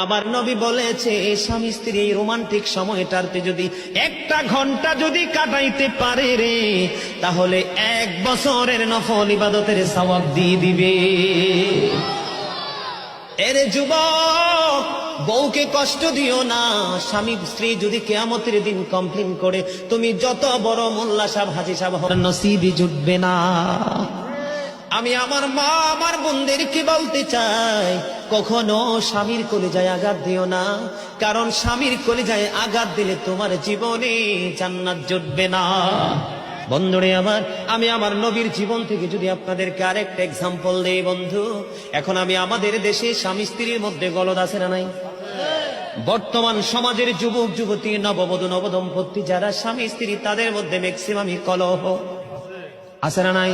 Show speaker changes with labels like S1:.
S1: আমার নবী বলেছে স্বামী স্ত্রী এই রোমান্টিক সময়টাতে যদি 1টা ঘন্টা যদি কাটাইতে পারে রে, তাহলে 1 বছরের নফল ইবাদতের সওয়াব দিয়ে দিবে। এরে যুবক, বউকে কষ্ট দিও না। স্বামী স্ত্রী যদি কিয়ামতের দিন কমপ্লেইন করে, তুমি যত বড় মোল্লা সাহেব হাজী সাহেব হওয়ার নসিবই জুটবে না। আমি আমার মা আমার বোনদেরকে বলতে চাই, কখনো স্বামীর কলিজায় আঘাত দিও না, কারণ স্বামীর কলিজায় আঘাত দিলে তোমার জীবনে জান্নাত জুটবে না। বন্ধুরে আমার, আমি আমার নবীর জীবন থেকে যদি আপনাদেরকে আরেকটা এক্সাম্পল দেই বন্ধু, এখন আমি আমাদের দেশে স্বামী স্ত্রীর মধ্যে গলদ আছে না নাই? বর্তমান সমাজের যুবক যুবতী, নববধূ নবদম্পতি যারা স্বামী স্ত্রী, তাদের মধ্যে ম্যাক্সিমামই কলহ আছে না নাই?